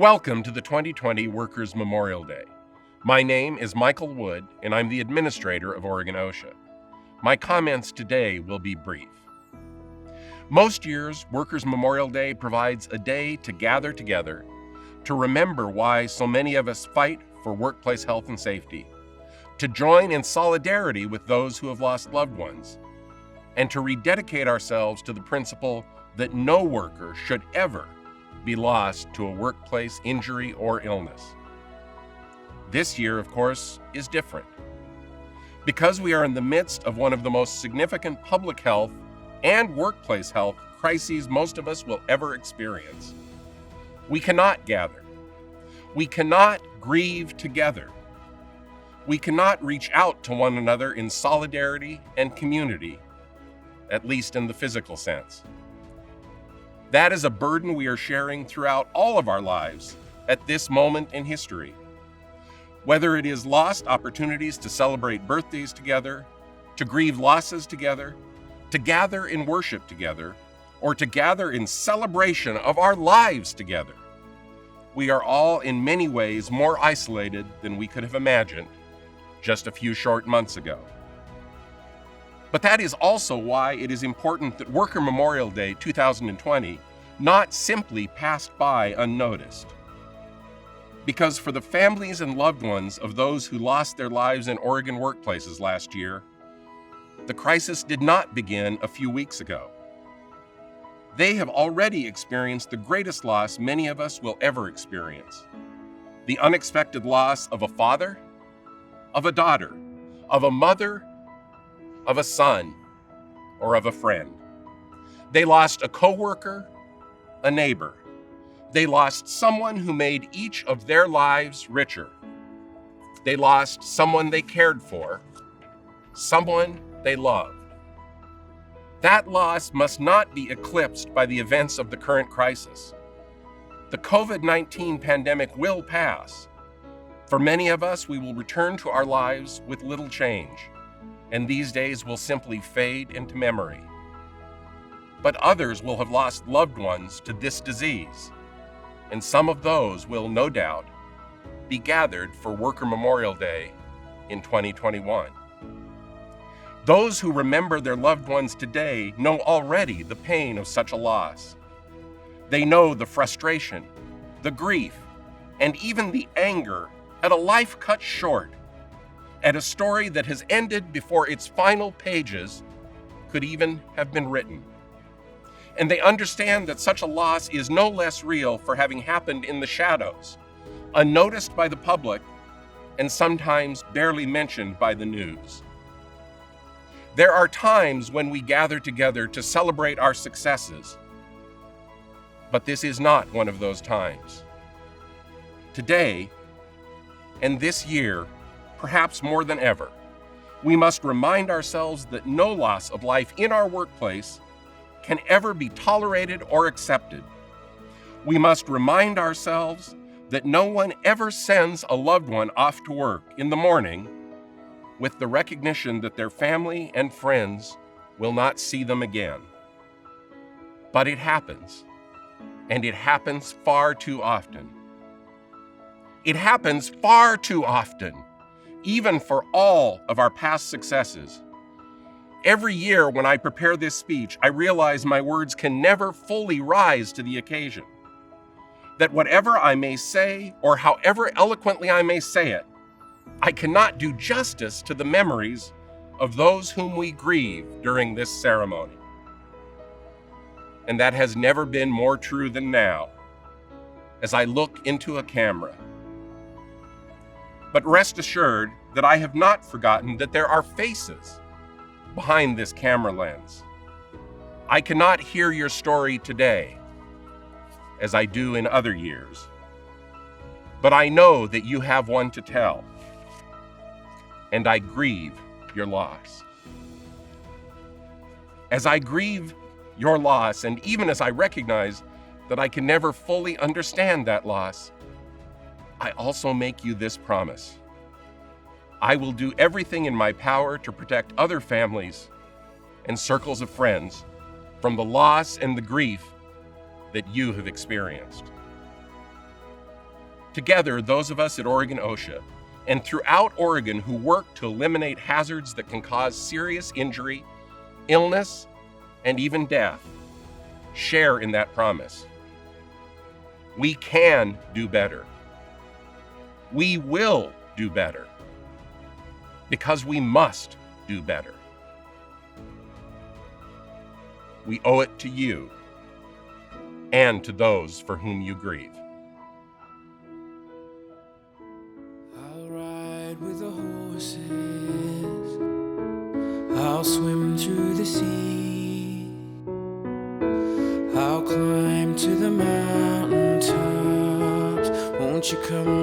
Welcome to the 2020 Workers' Memorial Day. My name is Michael Wood, and I'm the administrator of Oregon OSHA. My comments today will be brief. Most years, Workers' Memorial Day provides a day to gather together, to remember why so many of us fight for workplace health and safety, to join in solidarity with those who have lost loved ones, and to rededicate ourselves to the principle that no worker should ever be lost to a workplace injury or illness. This year, of course, is different. Because we are in the midst of one of the most significant public health and workplace health crises most of us will ever experience. We cannot gather. We cannot grieve together. We cannot reach out to one another in solidarity and community, at least in the physical sense. That is a burden we are sharing throughout all of our lives at this moment in history. Whether it is lost opportunities to celebrate birthdays together, to grieve losses together, to gather in worship together, or to gather in celebration of our lives together, we are all in many ways more isolated than we could have imagined just a few short months ago. But that is also why it is important that Worker Memorial Day 2020 not simply passed by unnoticed. Because for the families and loved ones of those who lost their lives in Oregon workplaces last year, the crisis did not begin a few weeks ago. They have already experienced the greatest loss many of us will ever experience: the unexpected loss of a father, of a daughter, of a mother, of a son, or of a friend. They lost a coworker, a neighbor. They lost someone who made each of their lives richer. They lost someone they cared for, someone they loved. That loss must not be eclipsed by the events of the current crisis. The COVID-19 pandemic will pass. For many of us, we will return to our lives with little change, and these days will simply fade into memory. But others will have lost loved ones to this disease, and some of those will, no doubt, be gathered for Worker Memorial Day in 2021. Those who remember their loved ones today know already the pain of such a loss. They know the frustration, the grief, and even the anger at a life cut short, at a story that has ended before its final pages could even have been written. And they understand that such a loss is no less real for having happened in the shadows, unnoticed by the public, and sometimes barely mentioned by the news. There are times when we gather together to celebrate our successes, but this is not one of those times. Today, and this year, perhaps more than ever, we must remind ourselves that no loss of life in our workplace can ever be tolerated or accepted. We must remind ourselves that no one ever sends a loved one off to work in the morning with the recognition that their family and friends will not see them again. But it happens, and it happens far too often. It happens far too often, even for all of our past successes. Every year when I prepare this speech, I realize my words can never fully rise to the occasion. That whatever I may say, or however eloquently I may say it, I cannot do justice to the memories of those whom we grieve during this ceremony. And that has never been more true than now, as I look into a camera. But rest assured that I have not forgotten that there are faces behind this camera lens. I cannot hear your story today, as I do in other years, but I know that you have one to tell, and I grieve your loss. As I grieve your loss, and even as I recognize that I can never fully understand that loss, I also make you this promise. I will do everything in my power to protect other families and circles of friends from the loss and the grief that you have experienced. Together, those of us at Oregon OSHA and throughout Oregon who work to eliminate hazards that can cause serious injury, illness, and even death, share in that promise. We can do better. We will do better, because we must do better. We owe it to you and to those for whom you grieve. I'll ride with the horses, I'll swim through the sea, I'll climb to the mountain tops. Won't you come